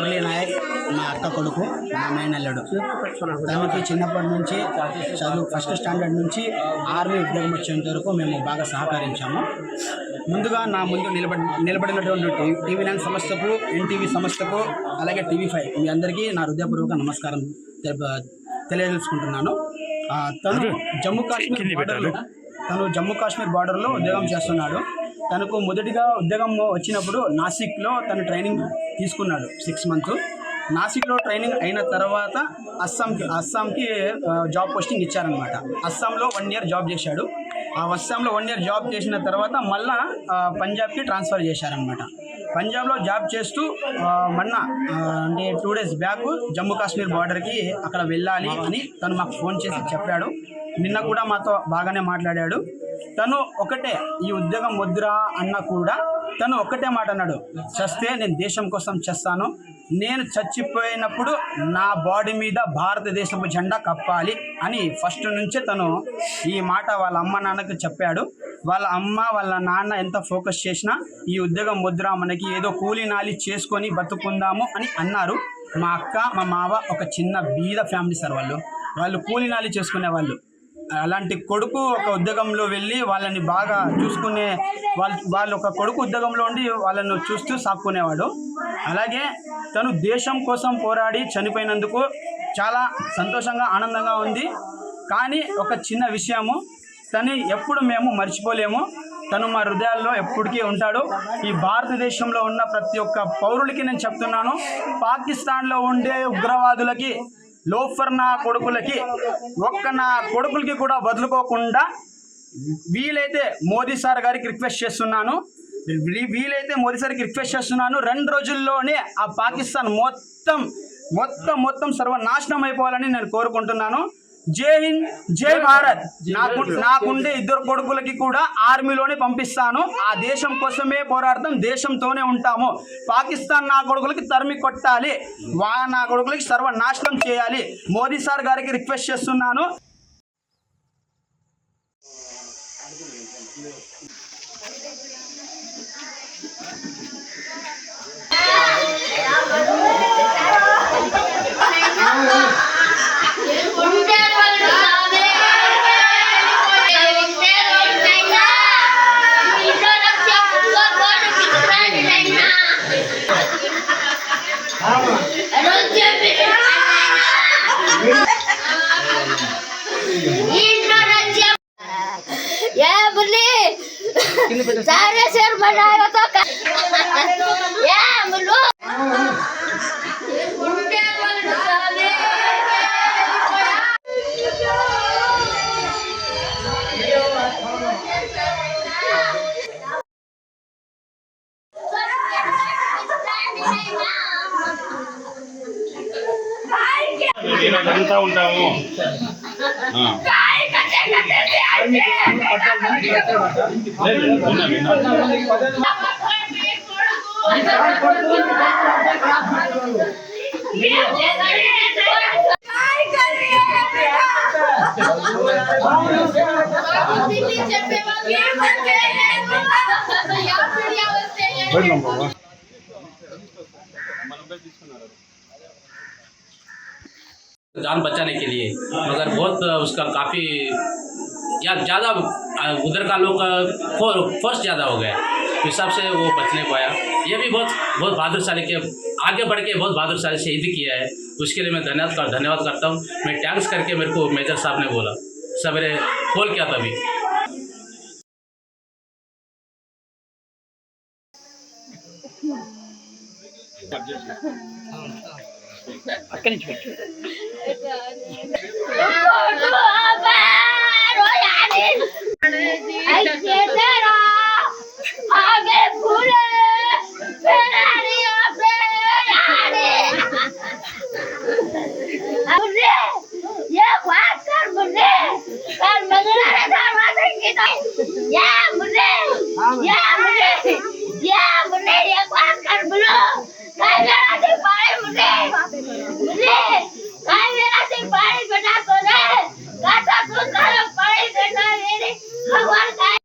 మురళీ నాయక్ మా అక్క కొడుకు, మా మేనల్లుడు. తనకి చిన్నప్పటి నుంచి చదువు ఫస్ట్ స్టాండర్డ్ నుంచి ఆర్మీ ఉద్యోగం వచ్చేంత వరకు మేము బాగా సహకరించాము. ముందుగా నా ముందు నిలబడినటువంటి TV9 సంస్థకు, NTV సంస్థకు, అలాగే TV5 మీ అందరికీ నా హృదయపూర్వక నమస్కారం తెలియజేసుకుంటున్నాను. తను జమ్మూ కాశ్మీర్ బార్డర్లో ఉద్యోగం చేస్తున్నాడు. తనకు మొదటిగా ఉద్యోగం వచ్చినప్పుడు నాసిక్లో తను ట్రైనింగ్ తీసుకున్నాడు 6 months. నాసిక్లో ట్రైనింగ్ అయిన తర్వాత అస్సాంకి జాబ్ పోస్టింగ్ ఇచ్చారనమాట. అస్సాంలో 1 year జాబ్ చేశాడు. ఆ అస్సాంలో 1 year జాబ్ చేసిన తర్వాత మళ్ళా పంజాబ్కి ట్రాన్స్ఫర్ చేశారనమాట. పంజాబ్లో జాబ్ చేస్తూ మొన్న అంటే 2 days బ్యాక్ జమ్మూ కాశ్మీర్ బార్డర్కి అక్కడ వెళ్ళాలి అని తను మాకు ఫోన్ చేసి చెప్పాడు. నిన్న కూడా మాతో బాగానే మాట్లాడాడు. తను ఒకటే, ఈ ఉద్యోగం వద్దురా అన్నా కూడా తను ఒక్కటే మాట అన్నాడు, చస్తే నేను దేశం కోసం చేస్తాను, నేను చచ్చిపోయినప్పుడు నా బాడీ మీద భారతదేశపు జెండా కప్పాలి అని ఫస్ట్ నుంచే తను ఈ మాట వాళ్ళ అమ్మ నాన్నకు చెప్పాడు. వాళ్ళ అమ్మ వాళ్ళ నాన్న ఎంత ఫోకస్ చేసినా ఈ ఉద్యోగం వద్దురా, మనకి ఏదో కూలీ నాలి చేసుకొని బతుకుందాము అని అన్నారు. మా అక్క మా మావ ఒక చిన్న బీద ఫ్యామిలీ సార్. వాళ్ళు కూలీ నాలి చేసుకునే వాళ్ళు. అలాంటి కొడుకు ఒక ఉద్యోగంలో వెళ్ళి వాళ్ళని బాగా చూసుకునే వాళ్ళు ఒక కొడుకు ఉద్యోగంలో ఉండి వాళ్ళను చూస్తూ సాక్కునేవాడు. అలాగే తను దేశం కోసం పోరాడి చనిపోయినందుకు చాలా సంతోషంగా ఆనందంగా ఉంది. కానీ ఒక చిన్న విషయము, తను ఎప్పుడు మేము మర్చిపోలేము. తను మా హృదయాల్లో ఎప్పటికీ ఉంటాడు. ఈ భారతదేశంలో ఉన్న ప్రతి ఒక్క పౌరులకి నేను చెప్తున్నాను, పాకిస్తాన్లో ఉండే ఉగ్రవాదులకి, లోఫర్ నా కొడుకులకి, నా కొడుకులకి కూడా వదులుకోకుండా వీలైతే మోదీ సార్ గారికి రిక్వెస్ట్ చేస్తున్నాను 2 రోజుల్లోనే ఆ పాకిస్తాన్ మొత్తం సర్వనాశనం అయిపోవాలని నేను కోరుకుంటున్నాను. జై హింద్, జై భారత్. నాకుండే 2 కొడుకులకి కూడా ఆర్మీలోనే పంపిస్తాను. ఆ దేశం కోసమే పోరాడతాం, దేశంతోనే ఉంటాము. పాకిస్తాన్ నా కొడుకులకి తరిమి కొట్టాలి, నా కొడుకులకి సర్వనాశనం చేయాలి. మోదీ సార్ గారికి రిక్వెస్ట్ చేస్తున్నాను. सारे शेर बनाया तो या मुल्लू అంతా ఉంటాము. जान बचाने के लिए, मगर बहुत उसका काफ़ी या ज़्यादा उधर का लोग फोर्स ज़्यादा हो गया, इस हिसाब से वो बचने पाया। ये भी बहुत बहादुरशाली के आगे बढ़ के बहुत बहादुरशाली शहीद किया है, उसके लिए मैं धन्यवाद करता हूँ। मैं टैक्स करके मेरे को मेजर साहब ने बोला, सवेरे कॉल किया तभी। मुझे